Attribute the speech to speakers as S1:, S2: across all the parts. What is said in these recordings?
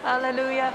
S1: Hallelujah.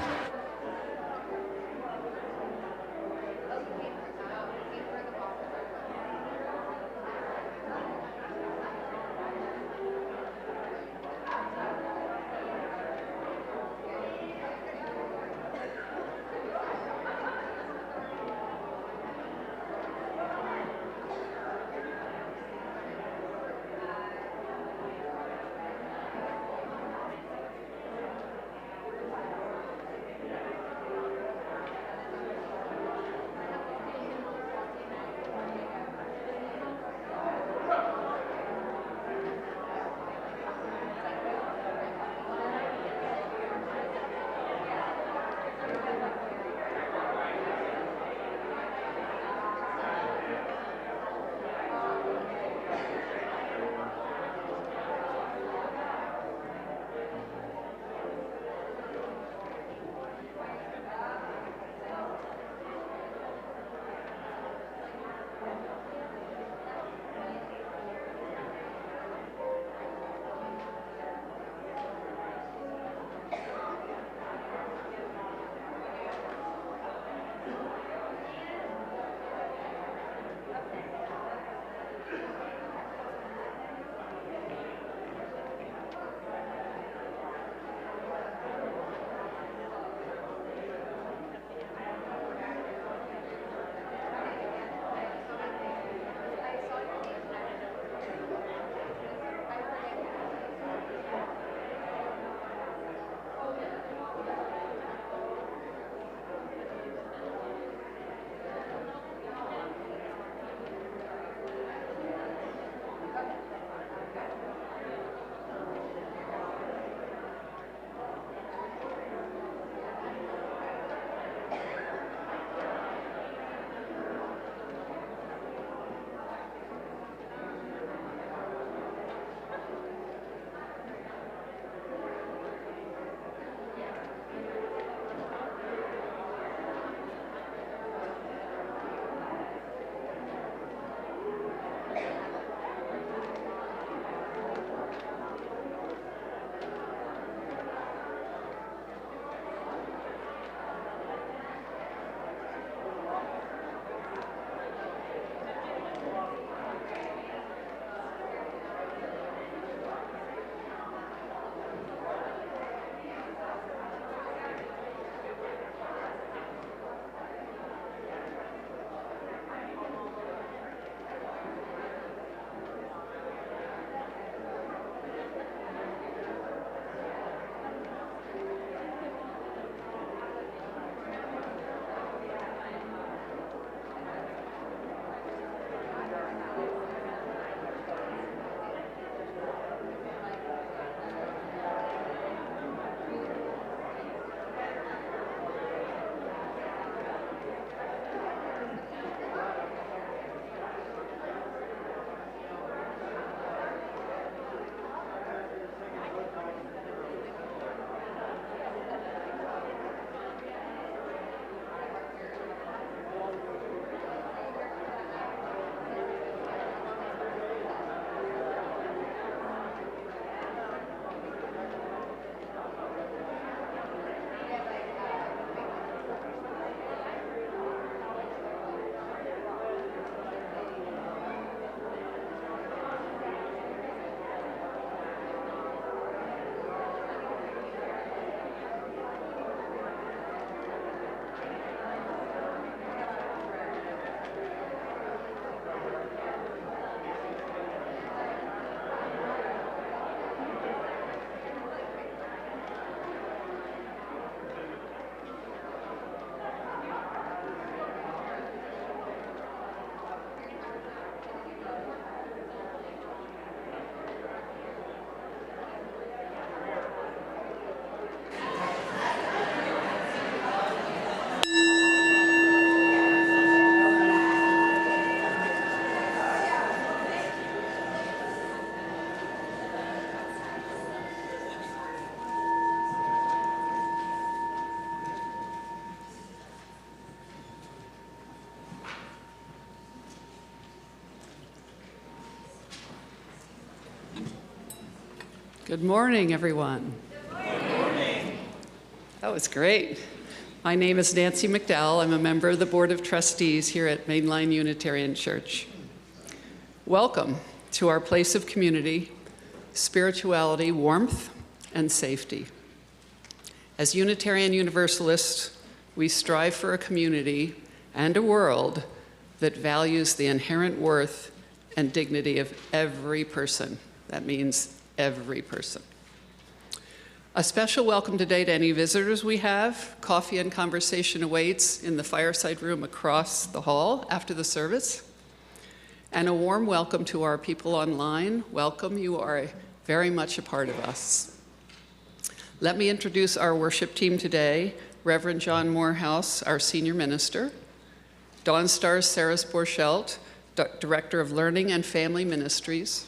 S2: Good morning, everyone.
S3: Good morning.
S1: That was great. My name is Nancy McDowell. I'm a member of the Board of Trustees here at Mainline Unitarian Church. Welcome to our place of community, spirituality, warmth, and safety. As Unitarian Universalists, we strive for a community and a world that values the inherent worth and dignity of every person. That means every person. A special welcome today to any visitors we have. Coffee and conversation awaits in the fireside room across the hall after the service. And a warm welcome to our people online. Welcome, you are very much a part of us. Let me introduce our worship team today. Reverend John Morehouse, our senior minister. Dawn Star's Sarah Borchelt, Director of Learning and Family Ministries.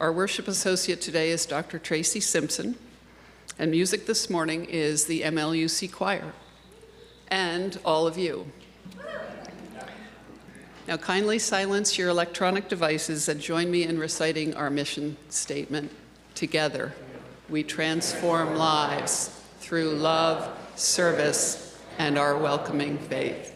S1: Our worship associate today is Dr. Tracy Simpson. And music this morning is the MLUC Choir, and all of you. Now kindly silence your electronic devices and join me in reciting our mission statement. Together, we transform lives through love, service, and our welcoming faith.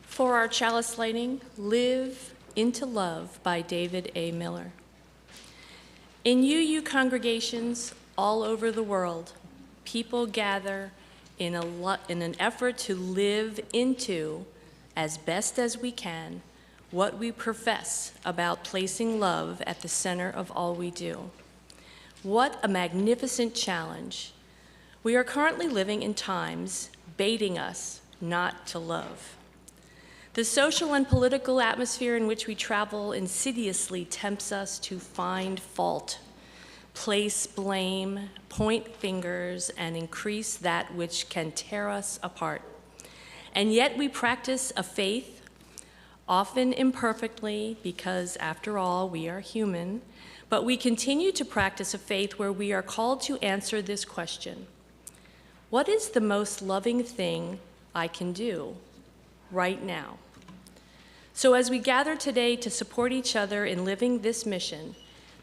S2: For our chalice lighting, Live into Love by David A. Miller. In UU congregations all over the world, people gather in an effort to live into, as best as we can, what we profess about placing love at the center of all we do. What a magnificent challenge. We are currently living in times baiting us not to love. The social and political atmosphere in which we travel insidiously tempts us to find fault, place blame, point fingers, and increase that which can tear us apart. And yet we practice a faith, often imperfectly, because after all, we are human, but we continue to practice a faith where we are called to answer this question: what is the most loving thing I can do right now? So as we gather today to support each other in living this mission,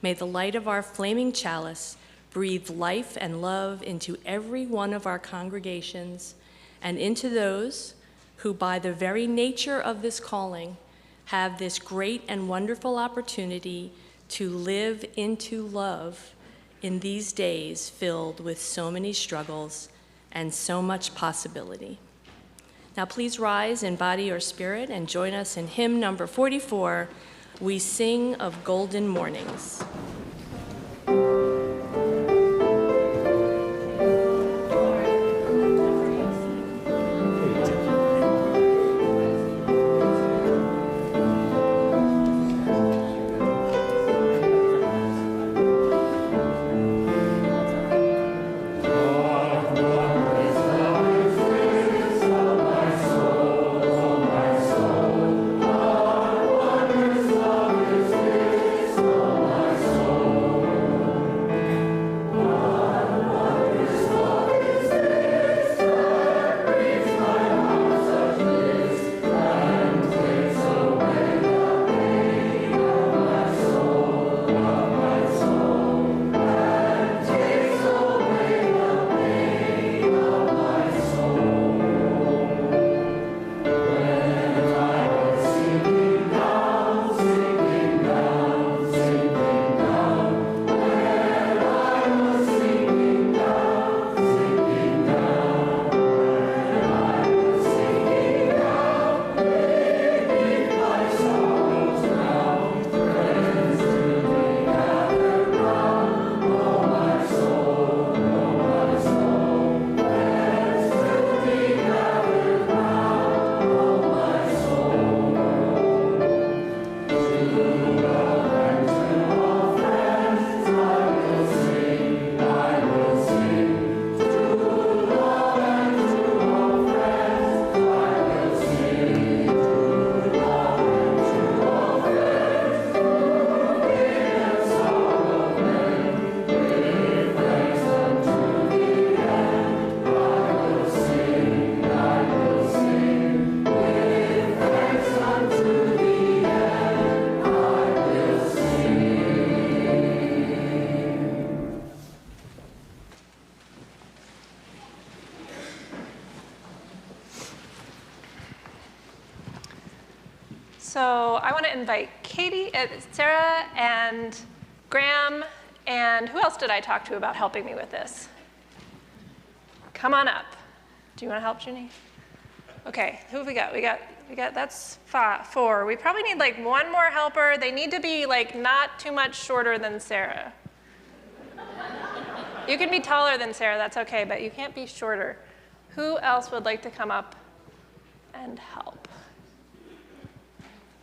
S2: may the light of our flaming chalice breathe life and love into every one of our congregations and into those who, by the very nature of this calling, have this great and wonderful opportunity to live into love in these days filled with so many struggles and so much possibility. Now please rise in body or spirit and join us in hymn number 44, We Sing of Golden Mornings.
S3: So I want to invite Katie, Sarah, and Graham, and who else did I talk to about helping me with this? Come on up. Do you want to help, Junie? Okay, who have we got? We got that's four. We probably need like one more helper. They need to be like not too much shorter than Sarah. You can be taller than Sarah, that's okay, but you can't be shorter. Who else would like to come up and help?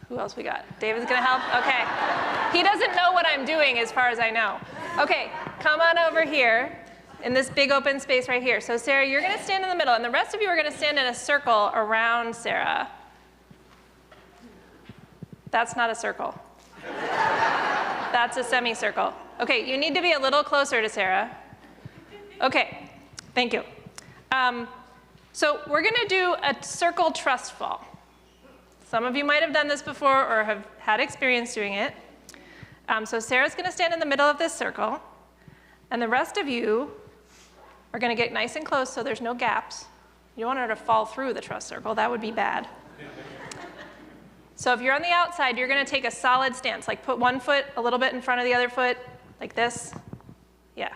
S3: Who else we got? David's gonna help? Okay. He doesn't know what I'm doing as far as I know. Okay, come on over here in this big open space right here. So Sarah, you're gonna stand in the middle, and the rest of you are gonna stand in a circle around Sarah. That's not a circle. That's a semicircle. Okay, you need to be a little closer to Sarah. Okay, thank you. So we're gonna do a circle trust fall. Some of you might have done this before or have had experience doing it. So Sarah's gonna stand in the middle of this circle, and the rest of you are gonna get nice and close so there's no gaps. You don't want her to fall through the trust circle, that would be bad. So if you're on the outside, you're gonna take a solid stance, like put one foot a little bit in front of the other foot, like this. Yeah.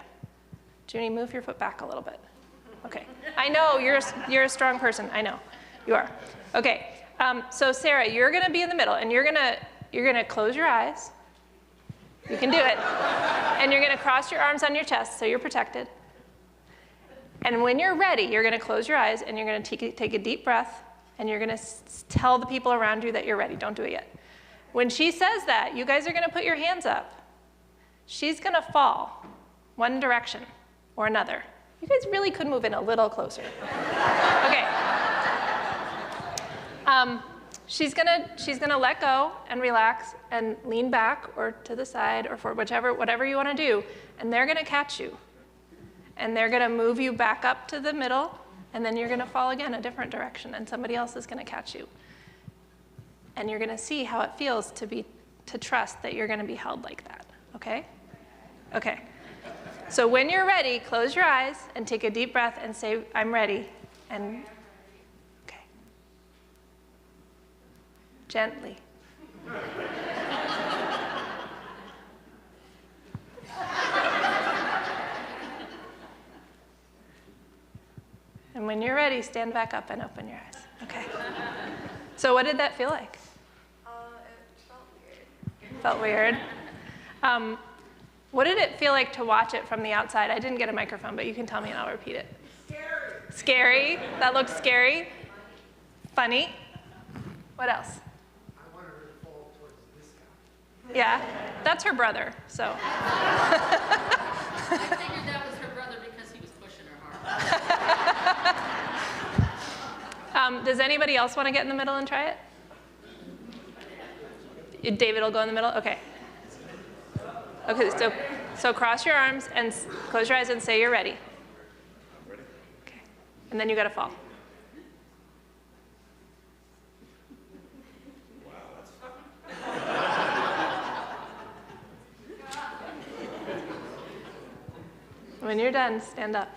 S3: Junie, move your foot back a little bit. Okay. I know, you're a strong person, I know. You are. Okay. So Sarah, you're gonna be in the middle, and you're gonna close your eyes. You can do it. And you're gonna cross your arms on your chest so you're protected. And when you're ready, you're gonna close your eyes, and you're gonna take a deep breath, and you're gonna tell the people around you that you're ready. Don't do it yet. When she says that, you guys are gonna put your hands up. She's gonna fall one direction or another. You guys really could move in a little closer. Okay. She's gonna let go and relax and lean back or to the side or for whatever you wanna do, and they're gonna catch you. And they're gonna move you back up to the middle, and then you're gonna fall again a different direction, and somebody else is gonna catch you. And you're gonna see how it feels to trust that you're gonna be held like that, okay? Okay. So when you're ready, close your eyes and take a deep breath and say, I'm ready, and gently. And when you're ready, stand back up and open your eyes. Okay. So what did that feel like?
S4: It felt weird.
S3: Felt weird. What did it feel like to watch it from the outside? I didn't get a microphone, but you can tell me and I'll repeat it.
S4: Scary.
S3: Scary? That looked scary? Funny? What else?
S4: I wanted her to fall towards this guy.
S3: Yeah, that's her brother, so.
S5: I figured that was her brother because he was pushing her hard.
S3: Does anybody else want to get in the middle and try it? David will go in the middle? Okay. Okay, so cross your arms and close your eyes and say you're ready. Okay. And then you got to fall. When you're done, stand up.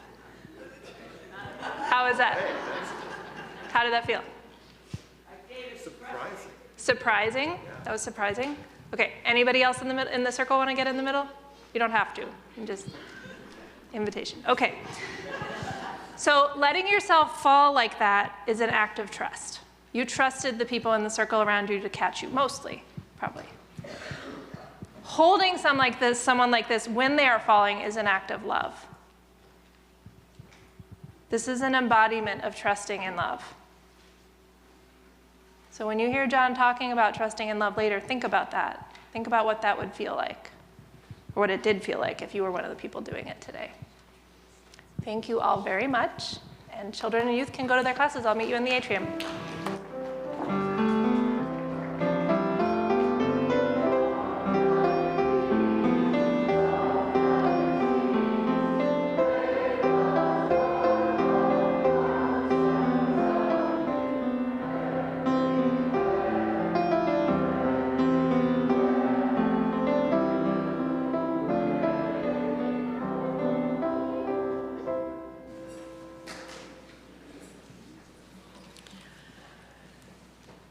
S3: How was that? How did that feel?
S4: Surprising.
S3: Surprising? That was surprising? Okay, anybody else in the circle want to get in the middle? You don't have to. You just invitation. Okay. So letting yourself fall like that is an act of trust. You trusted the people in the circle around you to catch you, mostly, probably. Holding someone like this when they are falling is an act of love. This is an embodiment of trusting in love. So when you hear John talking about trusting in love later, think about that. Think about what that would feel like, or what it did feel like if you were one of the people doing it today. Thank you all very much. And children and youth can go to their classes. I'll meet you in the atrium.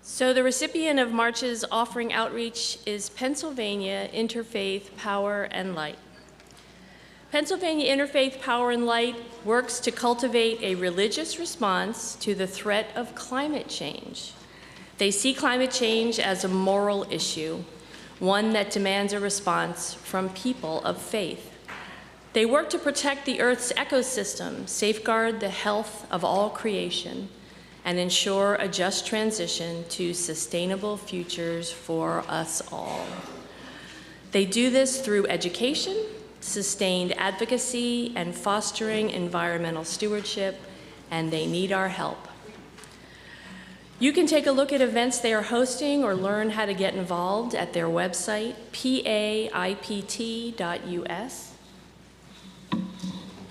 S2: So the recipient of March's offering outreach is Pennsylvania Interfaith Power and Light. Pennsylvania Interfaith Power and Light works to cultivate a religious response to the threat of climate change. They see climate change as a moral issue, one that demands a response from people of faith. They work to protect the Earth's ecosystem, safeguard the health of all creation, and ensure a just transition to sustainable futures for us all. They do this through education, sustained advocacy, and fostering environmental stewardship, and they need our help. You can take a look at events they are hosting or learn how to get involved at their website, paipt.us.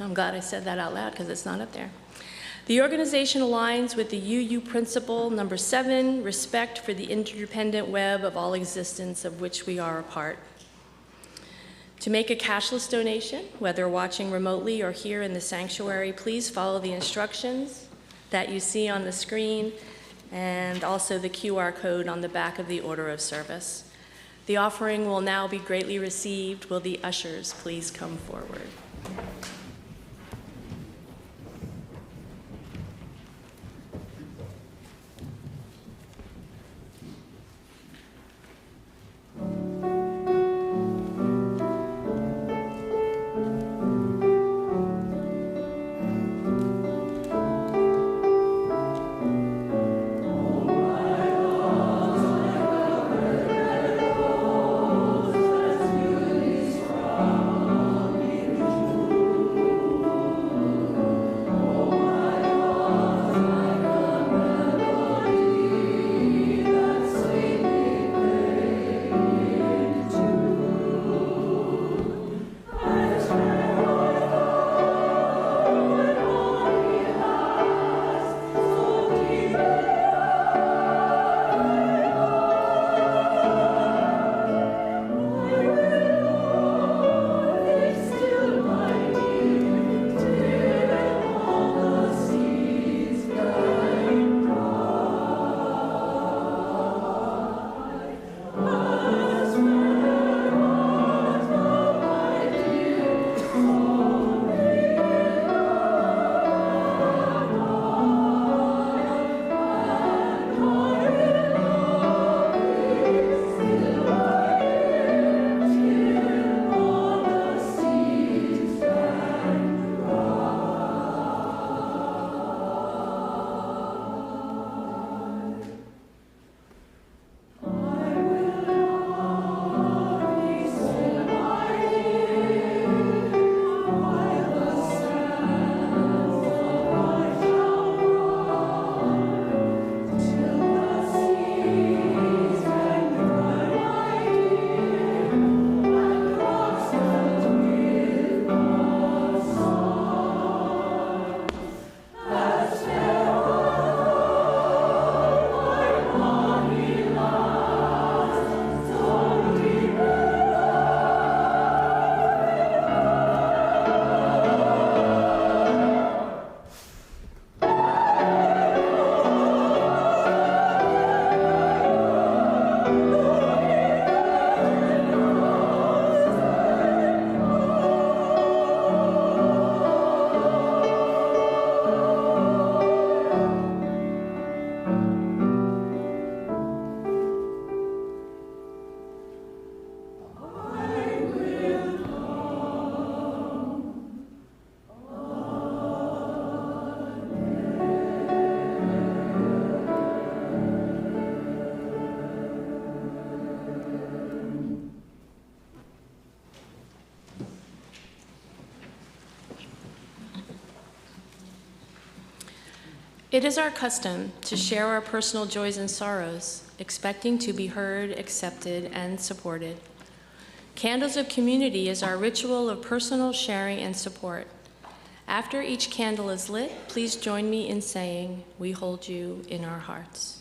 S2: I'm glad I said that out loud because it's not up there. The organization aligns with the UU principle number 7, respect for the interdependent web of all existence of which we are a part. To make a cashless donation, whether watching remotely or here in the sanctuary, please follow the instructions that you see on the screen and also the QR code on the back of the order of service. The offering will now be greatly received. Will the ushers please come forward? It is our custom to share our personal joys and sorrows, expecting to be heard, accepted, and supported. Candles of Community is our ritual of personal sharing and support. After each candle is lit, please join me in saying, "We hold you in our hearts."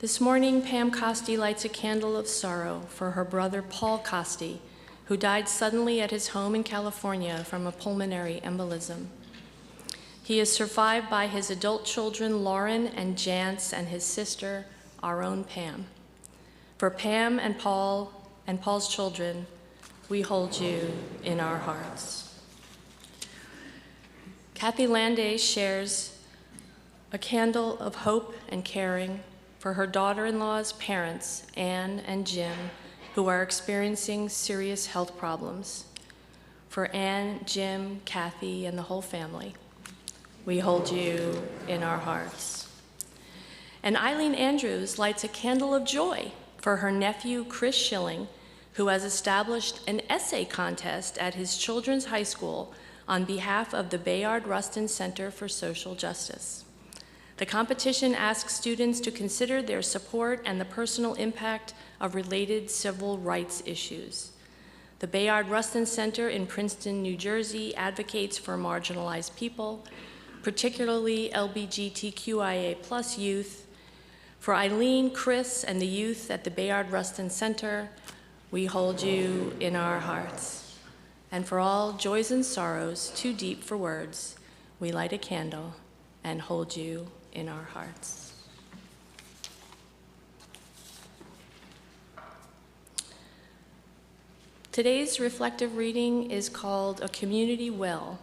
S2: This morning, Pam Costi lights a candle of sorrow for her brother Paul Costi, who died suddenly at his home in California from a pulmonary embolism. He is survived by his adult children, Lauren and Jance, and his sister, our own Pam. For Pam and Paul's children, we hold you in our hearts. Kathy Landay shares a candle of hope and caring for her daughter-in-law's parents, Anne and Jim, who are experiencing serious health problems. For Anne, Jim, Kathy, and the whole family, we hold you in our hearts. And Eileen Andrews lights a candle of joy for her nephew, Chris Schilling, who has established an essay contest at his children's high school on behalf of the Bayard Rustin Center for Social Justice. The competition asks students to consider their support and the personal impact of related civil rights issues. The Bayard Rustin Center in Princeton, New Jersey advocates for marginalized people, particularly LGBTQIA+ youth. For Eileen, Chris, and the youth at the Bayard Rustin Center, we hold you in our hearts. And for all joys and sorrows too deep for words, we light a candle and hold you in our hearts. Today's reflective reading is called A Community Well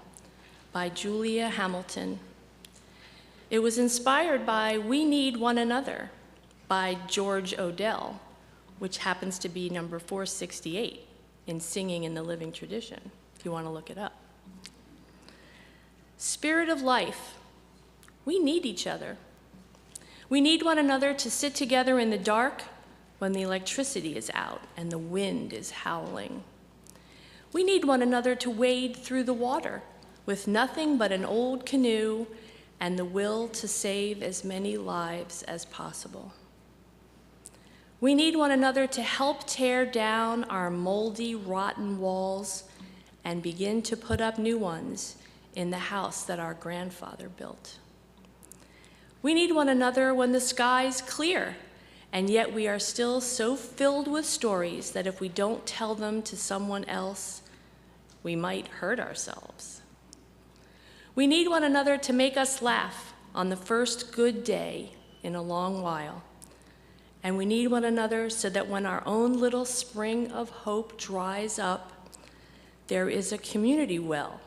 S2: by Julia Hamilton. It was inspired by We Need One Another by George Odell, which happens to be number 468 in Singing in the Living Tradition, if you want to look it up. Spirit of life, we need each other. We need one another to sit together in the dark when the electricity is out and the wind is howling. We need one another to wade through the water with nothing but an old canoe and the will to save as many lives as possible. We need one another to help tear down our moldy, rotten walls and begin to put up new ones in the house that our grandfather built. We need one another when the sky's clear, and yet we are still so filled with stories that if we don't tell them to someone else, we might hurt ourselves. We need one another to make us laugh on the first good day in a long while. And we need one another so that when our own little spring of hope dries up, there is a community well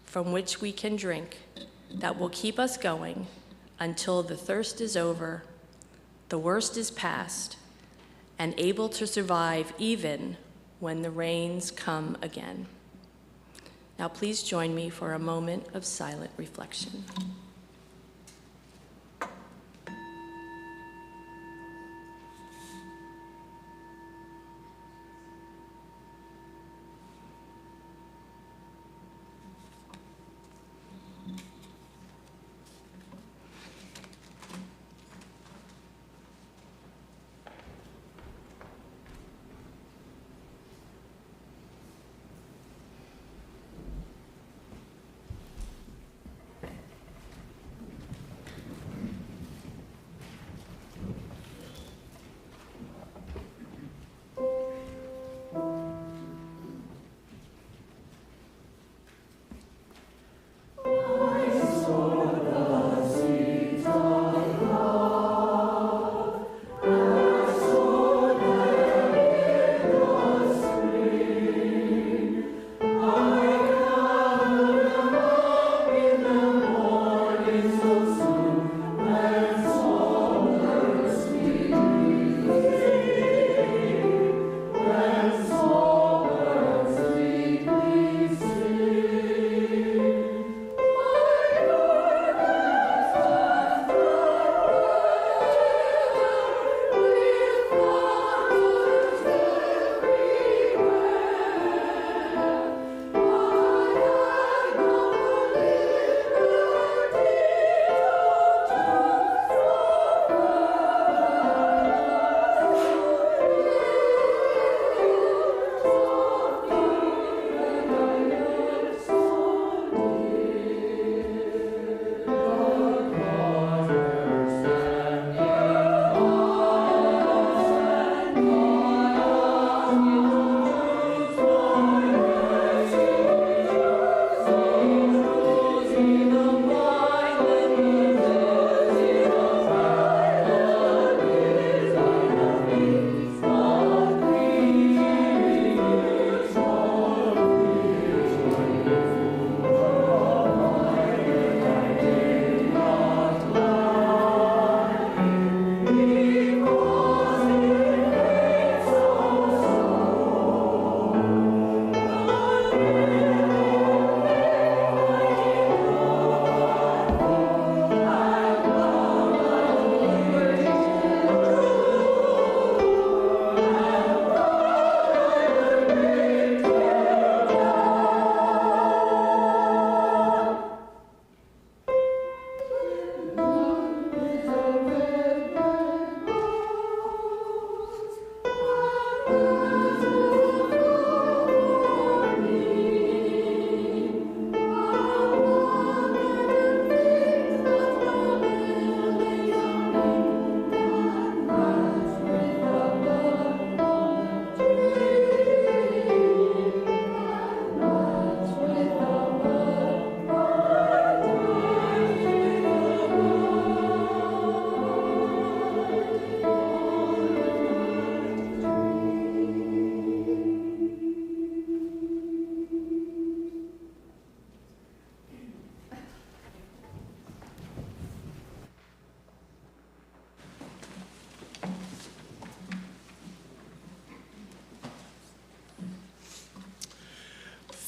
S2: from which we can drink that will keep us going until the thirst is over, the worst is past, and able to survive even when the rains come again. Now please join me for a moment of silent reflection.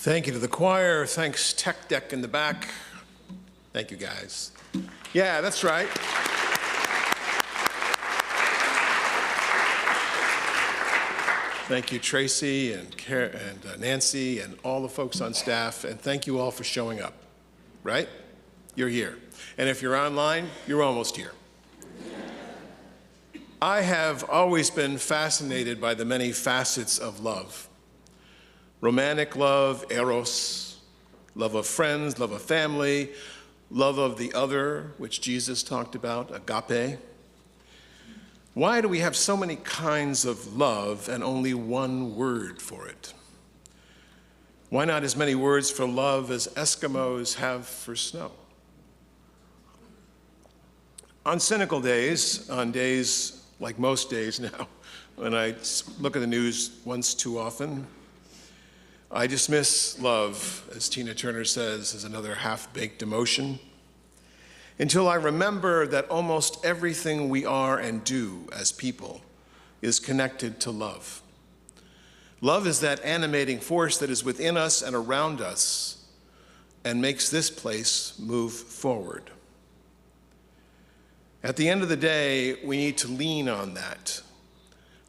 S6: Thank you to the choir. Thanks, Tech Deck in the back. Thank you, guys. Yeah, that's right. Thank you, Tracy and Nancy and all the folks on staff, and thank you all for showing up, right? You're here. And if you're online, you're almost here. I have always been fascinated by the many facets of love. Romantic love, eros, love of friends, love of family, love of the other, which Jesus talked about, agape. Why do we have so many kinds of love and only one word for it? Why not as many words for love as Eskimos have for snow? On cynical days, on days like most days now, when I look at the news once too often, I dismiss love, as Tina Turner says, as another half-baked emotion, until I remember that almost everything we are and do as people is connected to love. Love is that animating force that is within us and around us and makes this place move forward. At the end of the day, we need to lean on that,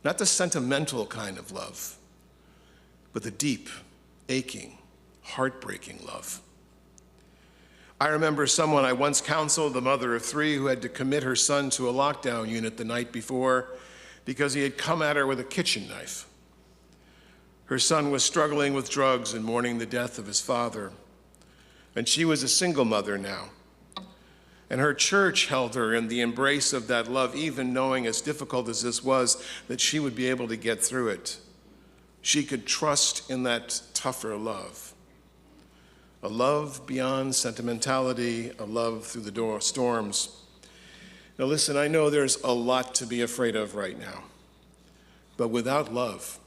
S6: not the sentimental kind of love, but the deep, aching, heartbreaking love. I remember someone I once counseled, the mother of 3, who had to commit her son to a lockdown unit the night before because he had come at her with a kitchen knife. Her son was struggling with drugs and mourning the death of his father, and she was a single mother now. And her church held her in the embrace of that love, even knowing, as difficult as this was, that she would be able to get through it. She could trust in that tougher love. A love beyond sentimentality, a love through the storms. Now listen, I know there's a lot to be afraid of right now. But without love,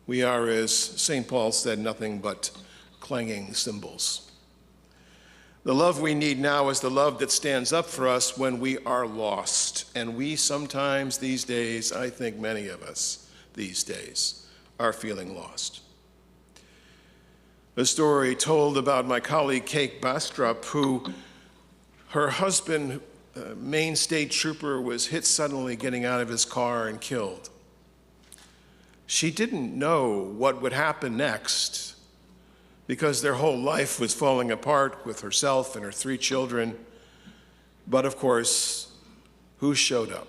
S6: we are, as St. Paul said, nothing but clanging cymbals. The love we need now is the love that stands up for us when we are lost. And we sometimes these days, I think many of us these days, are feeling lost. A story told about my colleague Kate Bastrup, who her husband, Maine State Trooper, was hit suddenly getting out of his car and killed. She didn't know what would happen next because their whole life was falling apart with herself and her 3 children. But of course, who showed up?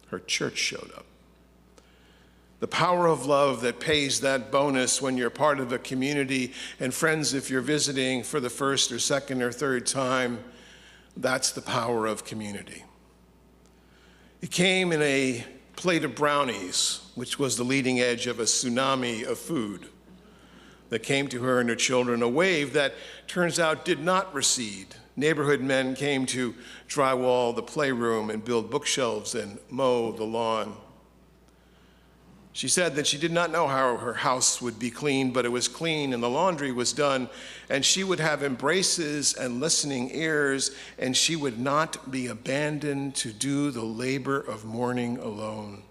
S6: Her church showed up. The power of love that pays that bonus when you're part of a community, and friends, if you're visiting for the first or second or third time, that's the power of community. It came in a plate of brownies, which was the leading edge of a tsunami of food that came to her and her children, a wave that turns out did not recede. Neighborhood men came to drywall the playroom and build bookshelves and mow the lawn. She said that she did not know how her house would be cleaned, but it was clean and the laundry was done, and she would have embraces and listening ears, and she would not be abandoned to do the labor of mourning alone.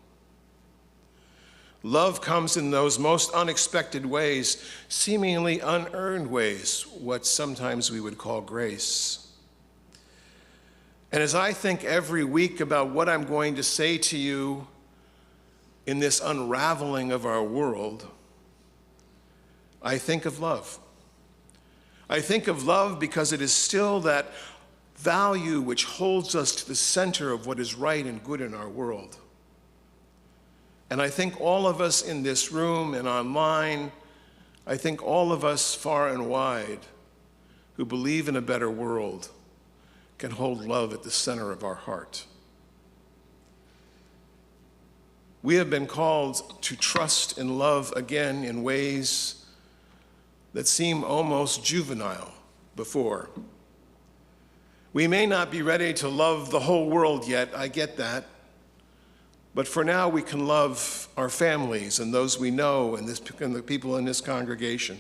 S6: Love comes in those most unexpected ways, seemingly unearned ways, what sometimes we would call grace. And as I think every week about what I'm going to say to you in this unraveling of our world, I think of love. I think of love because it is still that value which holds us to the center of what is right and good in our world. And I think all of us in this room and online, I think all of us far and wide who believe in a better world can hold love at the center of our heart. We have been called to trust and love again in ways that seem almost juvenile before. We may not be ready to love the whole world yet, I get that. But for now, we can love our families and those we know and the people in this congregation.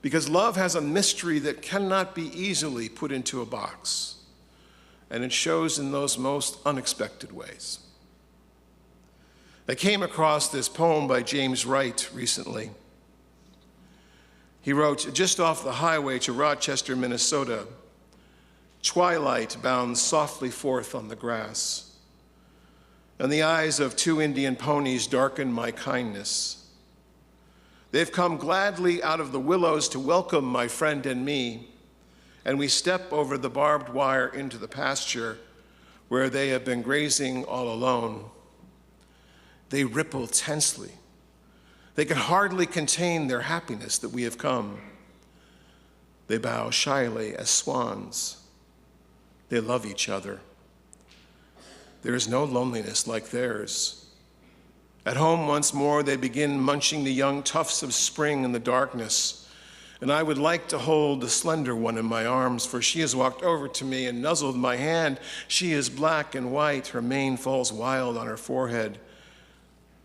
S6: Because love has a mystery that cannot be easily put into a box. And it shows in those most unexpected ways. I came across this poem by James Wright recently. He wrote, just off the highway to Rochester, Minnesota, twilight bounds softly forth on the grass, and the eyes of 2 Indian ponies darken my kindness. They've come gladly out of the willows to welcome my friend and me, and we step over the barbed wire into the pasture where they have been grazing all alone. They ripple tensely. They can hardly contain their happiness that we have come. They bow shyly as swans. They love each other. There is no loneliness like theirs. At home once more, they begin munching the young tufts of spring in the darkness, and I would like to hold the slender one in my arms, for she has walked over to me and nuzzled my hand. She is black and white. Her mane falls wild on her forehead,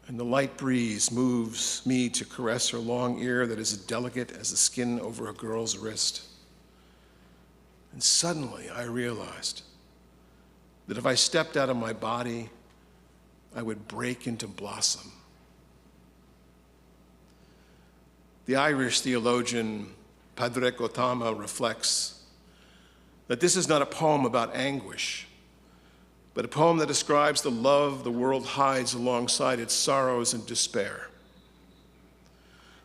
S6: and the light breeze moves me to caress her long ear that is as delicate as the skin over a girl's wrist. And suddenly I realized that if I stepped out of my body, I would break into blossom. The Irish theologian Pádraig Ó Tuama reflects that this is not a poem about anguish, but a poem that describes the love the world hides alongside its sorrows and despair.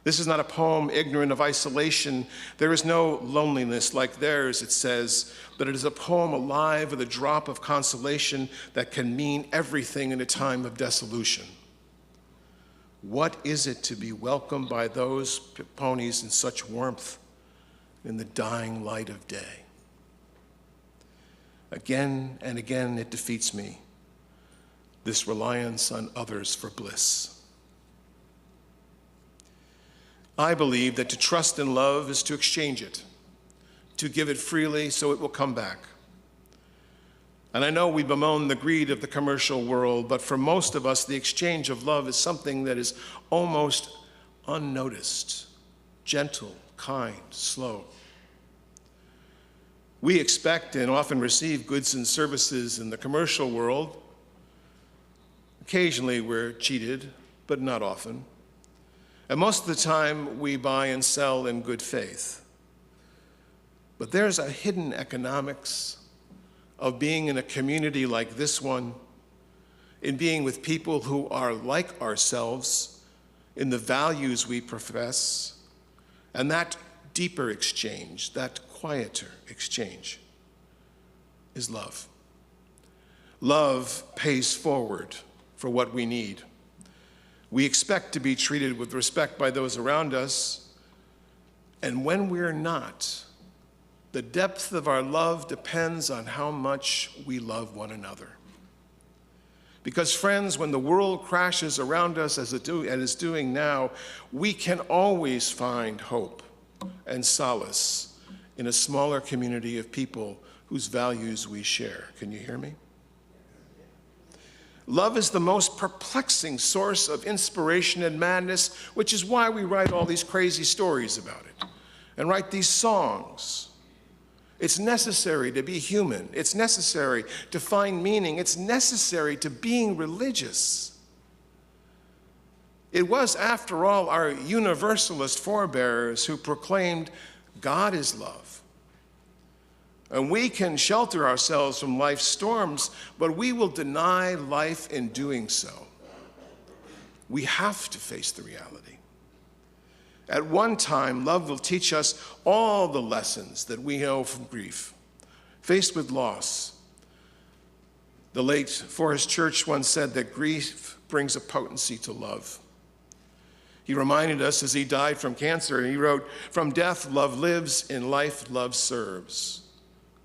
S6: This is not a poem ignorant of isolation. There is no loneliness like theirs, it says, but it is a poem alive with a drop of consolation that can mean everything in a time of dissolution. What is it to be welcomed by those ponies in such warmth in the dying light of day? Again and again it defeats me, this reliance on others for bliss. I believe that to trust in love is to exchange it, to give it freely so it will come back. And I know we bemoan the greed of the commercial world, but for most of us, the exchange of love is something that is almost unnoticed, gentle, kind, slow. We expect and often receive goods and services in the commercial world. Occasionally we're cheated, but not often. And most of the time we buy and sell in good faith. But there's a hidden economics of being in a community like this one, in being with people who are like ourselves in the values we profess, and that deeper exchange, that quieter exchange, is love. Love pays forward for what we need. We expect to be treated with respect by those around us, and when we're not, the depth of our love depends on how much we love one another. Because friends, when the world crashes around us as it is doing now, we can always find hope and solace in a smaller community of people whose values we share. Can you hear me? Love is the most perplexing source of inspiration and madness, which is why we write all these crazy stories about it and write these songs. It's necessary to be human. It's necessary to find meaning. It's necessary to being religious. It was, after all, our universalist forebears who proclaimed God is love. And we can shelter ourselves from life's storms, but we will deny life in doing so. We have to face the reality. At one time, love will teach us all the lessons that we know from grief. Faced with loss, the late Forrest Church once said that grief brings a potency to love. He reminded us as he died from cancer, and he wrote, "From death, love lives, in life, love serves.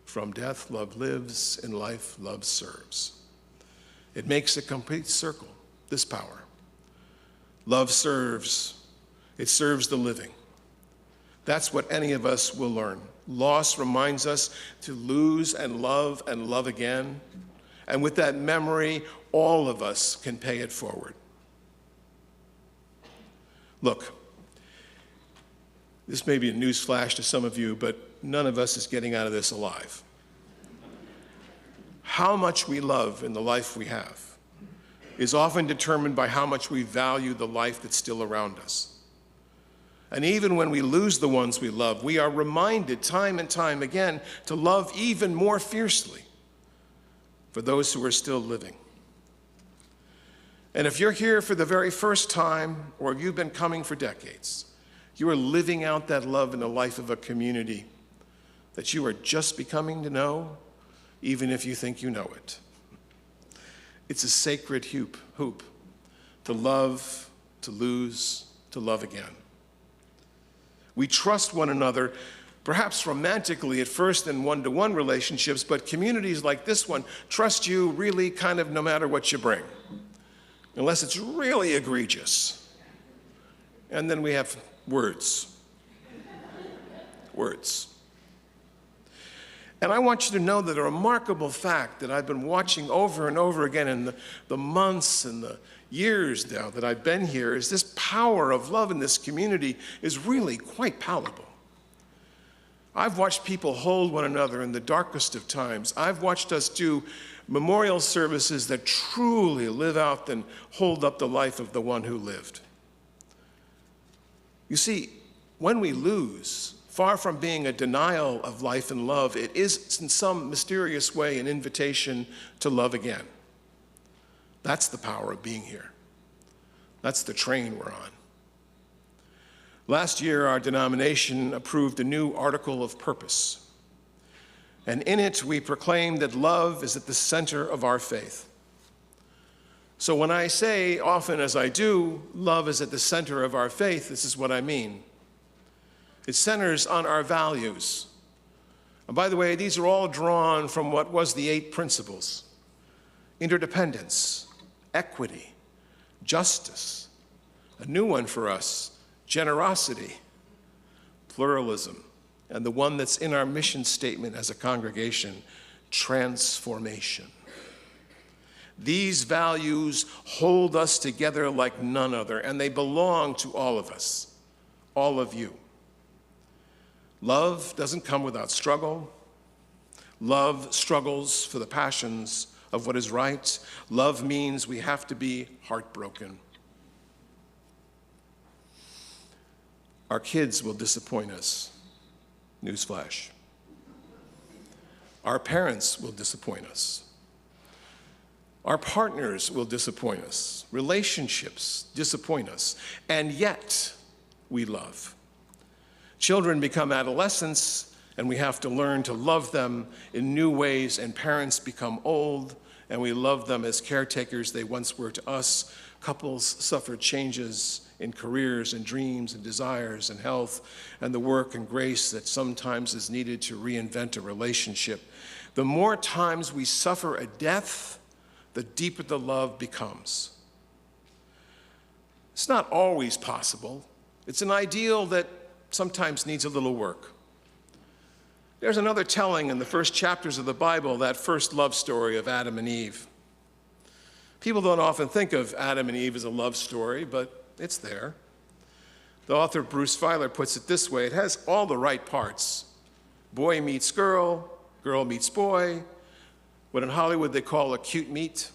S6: From death, love lives, in life, love serves." It makes a complete circle, this power. Love serves. It serves the living. That's what any of us will learn. Loss reminds us to lose and love again. And with that memory, all of us can pay it forward. Look, this may be a news flash to some of you, but none of us is getting out of this alive. How much we love in the life we have is often determined by how much we value the life that's still around us. And even when we lose the ones we love, we are reminded time and time again to love even more fiercely for those who are still living. And if you're here for the very first time, or if you've been coming for decades, you are living out that love in the life of a community that you are just becoming to know, even if you think you know it. It's a sacred hoop, to love, to lose, to love again. We trust one another, perhaps romantically at first in one-to-one relationships, but communities like this one trust you really kind of no matter what you bring, unless it's really egregious. And then we have words. Words. And I want you to know that a remarkable fact that I've been watching over and over again in the months and the years now that I've been here is this power of love in this community is really quite palatable. I've watched people hold one another in the darkest of times. I've watched us do memorial services that truly live out and hold up the life of the one who lived. You see, when we lose, far from being a denial of life and love, it is in some mysterious way an invitation to love again. That's the power of being here. That's the train we're on. Last year, our denomination approved a new article of purpose. And in it, we proclaim that love is at the center of our faith. So when I say, often as I do, love is at the center of our faith, this is what I mean. It centers on our values. And by the way, these are all drawn from what was the 8 principles: interdependence, equity, justice, a new one for us, generosity, pluralism, and the one that's in our mission statement as a congregation, transformation. These values hold us together like none other, and they belong to all of us, all of you. Love doesn't come without struggle. Love struggles for the passions of what is right. Love means we have to be heartbroken. Our kids will disappoint us. Newsflash. Our parents will disappoint us. Our partners will disappoint us. Relationships disappoint us. And yet, we love. Children become adolescents, and we have to learn to love them in new ways, and parents become old, and we love them as caretakers they once were to us. Couples suffer changes in careers and dreams and desires and health and the work and grace that sometimes is needed to reinvent a relationship. The more times we suffer a death, the deeper the love becomes. It's not always possible. It's an ideal that sometimes needs a little work. There's another telling in the first chapters of the Bible, that first love story of Adam and Eve. People don't often think of Adam and Eve as a love story, but it's there. The author Bruce Feiler puts it this way: it has all the right parts. Boy meets girl, girl meets boy, what in Hollywood they call a cute meet.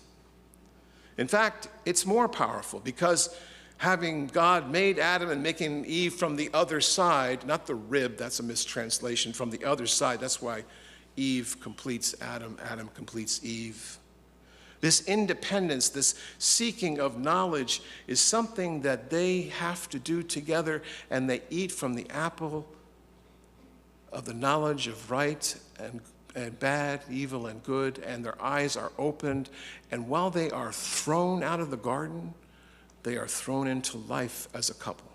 S6: In fact, it's more powerful because having God made Adam and making Eve from the other side, not the rib, that's a mistranslation, from the other side, that's why Eve completes Adam, Adam completes Eve. This independence, this seeking of knowledge is something that they have to do together, and they eat from the apple of the knowledge of right and bad, evil and good, and their eyes are opened, and while they are thrown out of the garden, they are thrown into life as a couple.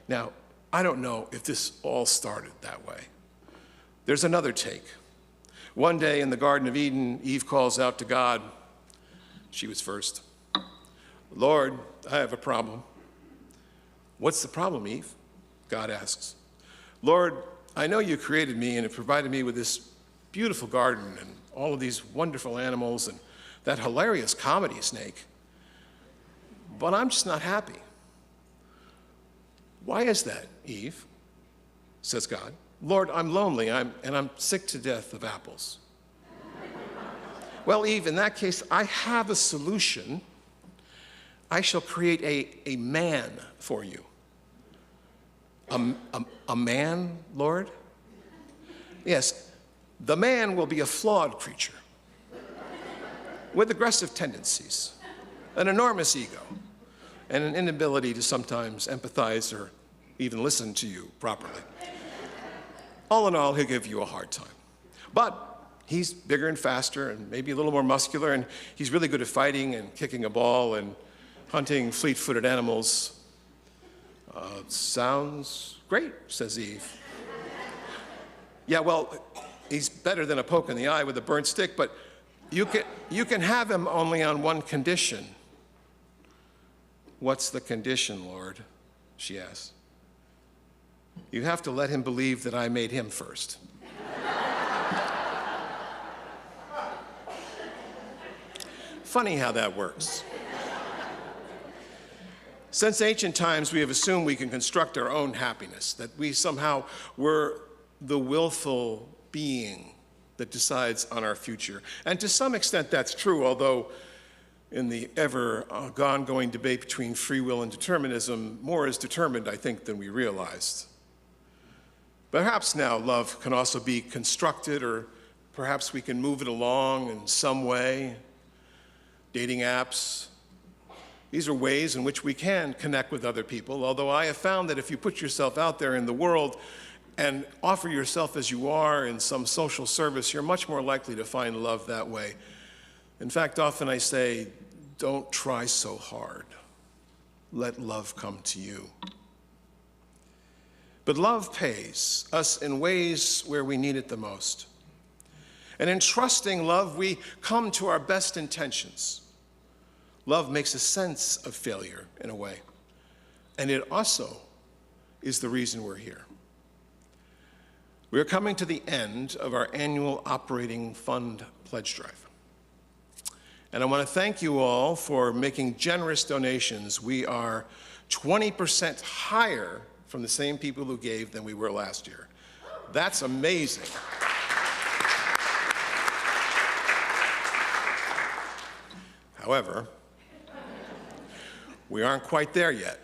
S6: Now, I don't know if this all started that way. There's another take. One day in the Garden of Eden, Eve calls out to God. She was first. Lord, I have a problem. What's the problem, Eve? God asks. Lord, I know you created me and have provided me with this beautiful garden and all of these wonderful animals and that hilarious comedy snake. But I'm just not happy. Why is that, Eve? Says God. Lord, I'm lonely, and I'm sick to death of apples. Well, Eve, in that case, I have a solution. I shall create a man for you. A man, Lord? Yes, the man will be a flawed creature with aggressive tendencies, an enormous ego, and an inability to sometimes empathize or even listen to you properly. All in all, he'll give you a hard time. But he's bigger and faster and maybe a little more muscular, and he's really good at fighting and kicking a ball and hunting fleet-footed animals. Sounds great, says Eve. Yeah, well, he's better than a poke in the eye with a burnt stick, but you can have him only on one condition. What's the condition, Lord? She asked. You have to let him believe that I made him first. Funny how that works. Since ancient times, we have assumed we can construct our own happiness, that we somehow were the willful being that decides on our future. And to some extent, that's true, although in the ever ongoing debate between free will and determinism, more is determined, I think, than we realized. Perhaps now love can also be constructed, or perhaps we can move it along in some way. Dating apps. These are ways in which we can connect with other people, although I have found that if you put yourself out there in the world and offer yourself as you are in some social service, you're much more likely to find love that way. In fact, often I say, don't try so hard. Let love come to you. But love pays us in ways where we need it the most. And in trusting love, we come to our best intentions. Love makes a sense of failure in a way. And it also is the reason we're here. We are coming to the end of our annual operating fund pledge drive. And I want to thank you all for making generous donations. We are 20% higher from the same people who gave than we were last year. That's amazing. However, we aren't quite there yet,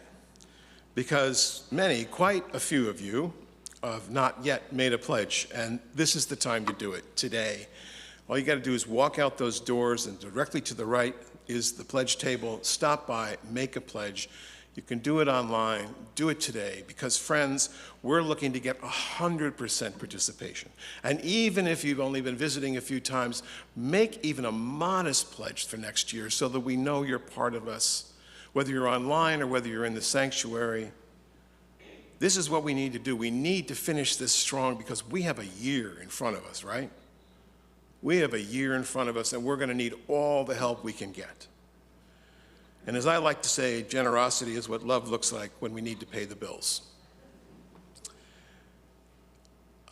S6: because many, quite a few of you, have not yet made a pledge, and this is the time to do it, today. All you got to do is walk out those doors, and directly to the right is the pledge table. Stop by, make a pledge. You can do it online, do it today, because friends, we're looking to get 100% participation. And even if you've only been visiting a few times, make even a modest pledge for next year so that we know you're part of us, whether you're online or whether you're in the sanctuary. This is what we need to do. We need to finish this strong because we have a year in front of us, right? We have a year in front of us, and we're going to need all the help we can get. And as I like to say, generosity is what love looks like when we need to pay the bills.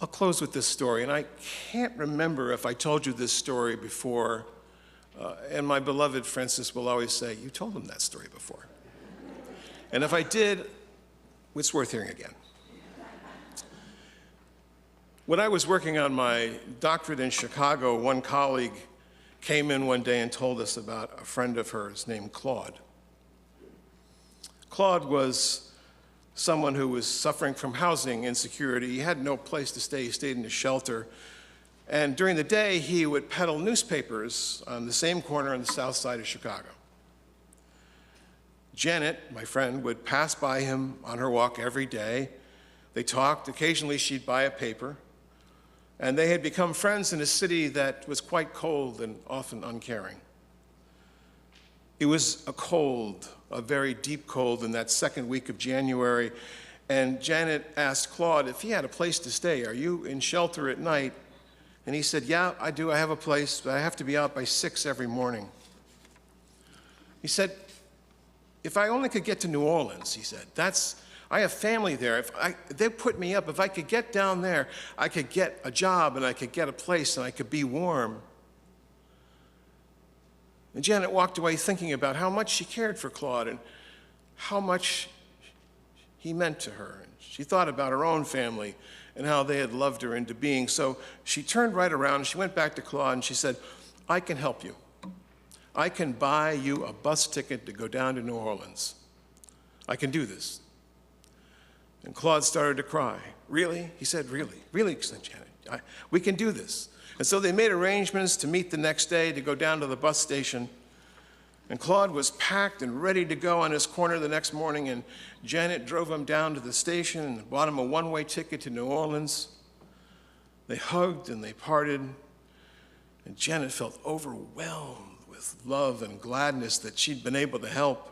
S6: I'll close with this story, and I can't remember if I told you this story before, and my beloved Francis will always say, you told him that story before. And if I did, it's worth hearing again. When I was working on my doctorate in Chicago, one colleague came in one day and told us about a friend of hers named Claude. Claude was someone who was suffering from housing insecurity. He had no place to stay. He stayed in a shelter. And during the day, he would peddle newspapers on the same corner on the south side of Chicago. Janet, my friend, would pass by him on her walk every day. They talked. Occasionally, she'd buy a paper. And they had become friends in a city that was quite cold and often uncaring. It was a cold, a very deep cold in that second week of January. And Janet asked Claude if he had a place to stay. Are you in shelter at night? And he said, yeah, I do. I have a place, but I have to be out by 6 every morning. He said, if I only could get to New Orleans, he said, I have family there. They put me up. If I could get down there, I could get a job and I could get a place and I could be warm. And Janet walked away thinking about how much she cared for Claude and how much he meant to her. And she thought about her own family and how they had loved her into being. So she turned right around and she went back to Claude and she said, I can help you. I can buy you a bus ticket to go down to New Orleans. I can do this. And Claude started to cry. Really? He said, really? Really, said Janet. We can do this. And so they made arrangements to meet the next day to go down to the bus station. And Claude was packed and ready to go on his corner the next morning, and Janet drove him down to the station and bought him a one-way ticket to New Orleans. They hugged and they parted, and Janet felt overwhelmed with love and gladness that she'd been able to help.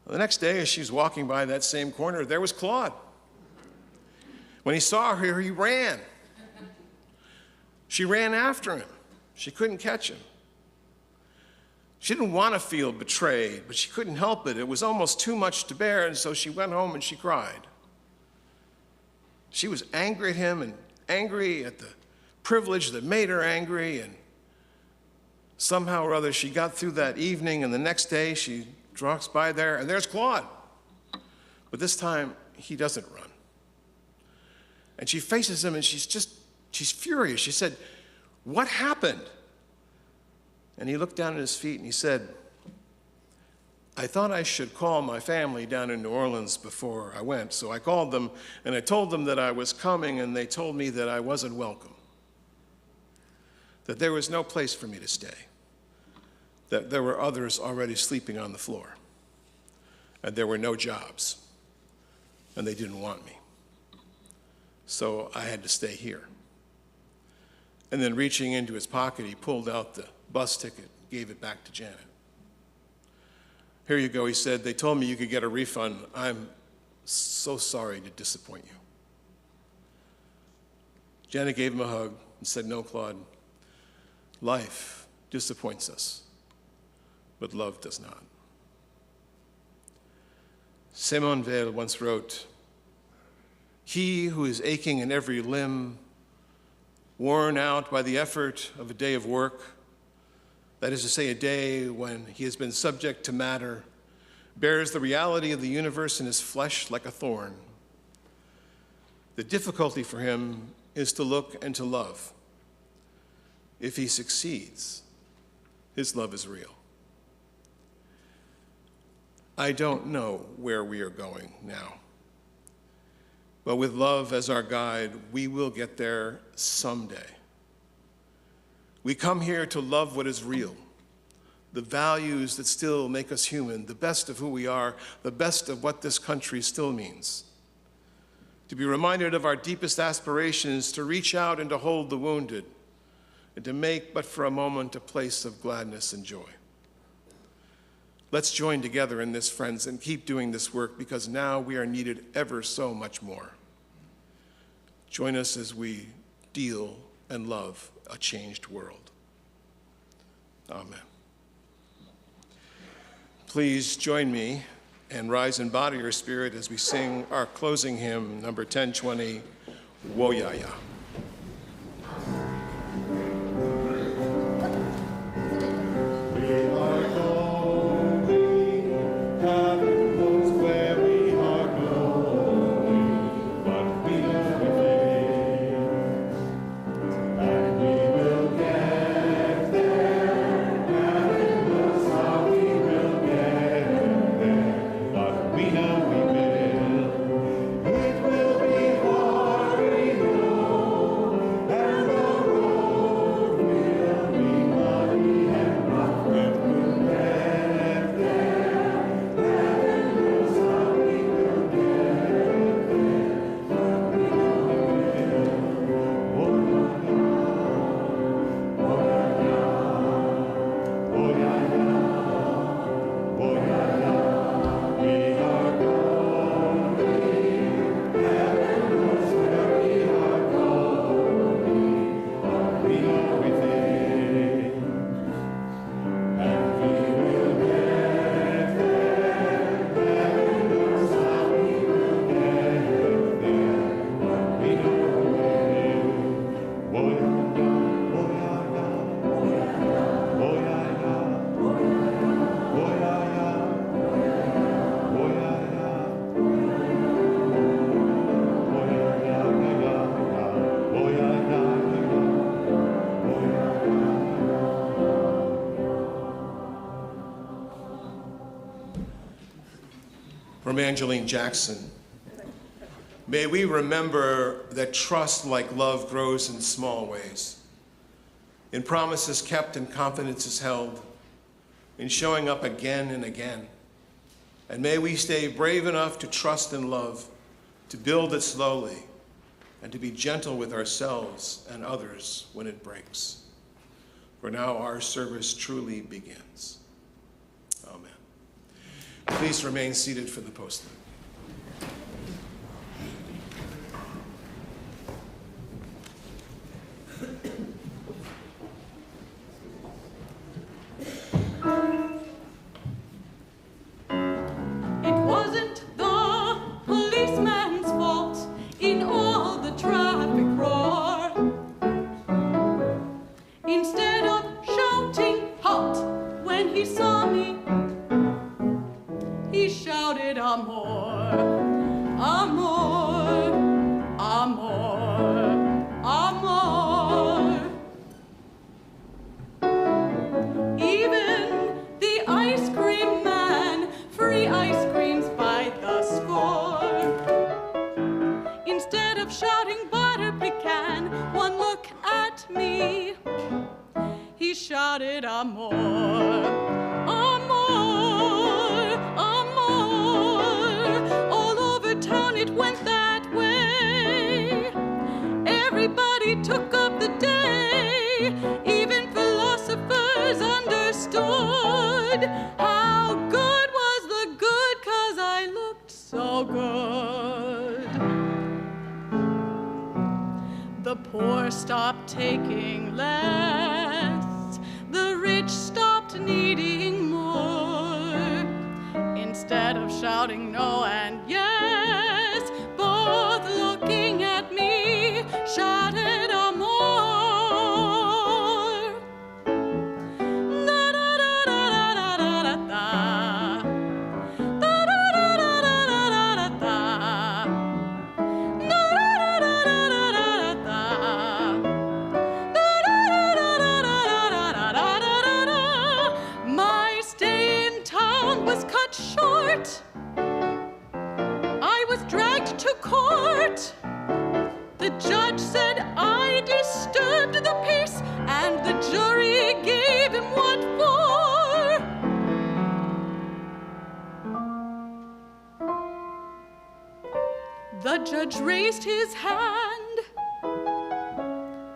S6: The next day, as she was walking by that same corner, there was Claude. When he saw her, he ran. She ran after him. She couldn't catch him. She didn't want to feel betrayed, but she couldn't help it. It was almost too much to bear, and so she went home and she cried. She was angry at him and angry at the privilege that made her angry, and somehow or other she got through that evening, and the next day she walks by there, and there's Claude. But this time, he doesn't run. And she faces him, and she's furious. She said, "What happened?" And he looked down at his feet and he said, "I thought I should call my family down in New Orleans before I went, so I called them and I told them that I was coming, and they told me that I wasn't welcome, that there was no place for me to stay, that there were others already sleeping on the floor, and there were no jobs, and they didn't want me. So I had to stay here." And then reaching into his pocket, he pulled out the bus ticket, gave it back to Janet. "Here you go," he said. "They told me you could get a refund. I'm so sorry to disappoint you." Janet gave him a hug and said, "No, Claude, life disappoints us, but love does not." Simone Weil once wrote, "He who is aching in every limb, worn out by the effort of a day of work, that is to say, a day when he has been subject to matter, bears the reality of the universe in his flesh like a thorn. The difficulty for him is to look and to love. If he succeeds, his love is real." I don't know where we are going now, but with love as our guide, we will get there someday. We come here to love what is real, the values that still make us human, the best of who we are, the best of what this country still means. To be reminded of our deepest aspirations, to reach out and to hold the wounded, and to make, but for a moment, a place of gladness and joy. Let's join together in this, friends, and keep doing this work, because now we are needed ever so much more. Join us as we deal and love a changed world. Amen. Please join me and rise in body or spirit as we sing our closing hymn, number 1020, Woyaya.
S7: We know we will. It will be hard, we know.
S6: from Angeline Jackson. May we remember that trust, like love, grows in small ways, in promises kept and confidences held, in showing up again and again. And may we stay brave enough to trust and love, to build it slowly, and to be gentle with ourselves and others when it breaks. For now our service truly begins. Amen. Please remain seated for the postlude.
S7: Taking less, the rich stopped needing more. Instead of shouting no and yes, both looking at me, shouted amor. Da da da da da da da da. Da da da da da da da da. Short. I was dragged to court. The judge said I disturbed the peace, and the jury gave him what for. The judge raised his hand,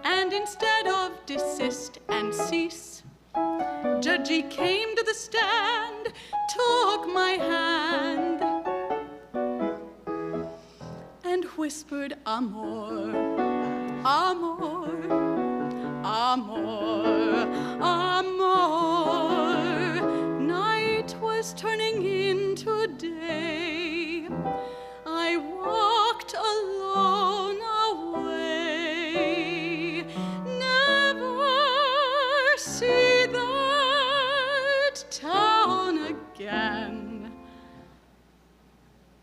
S7: and instead of desist and cease, Judgy came to the stand, took my hand, and whispered amor, amor, amor, amor. Night was turning into day. I walked alone away, never see that town again.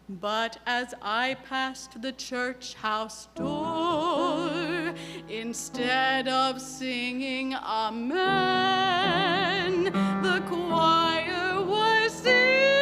S7: But as I passed the church house door, instead of singing amen, the choir was singing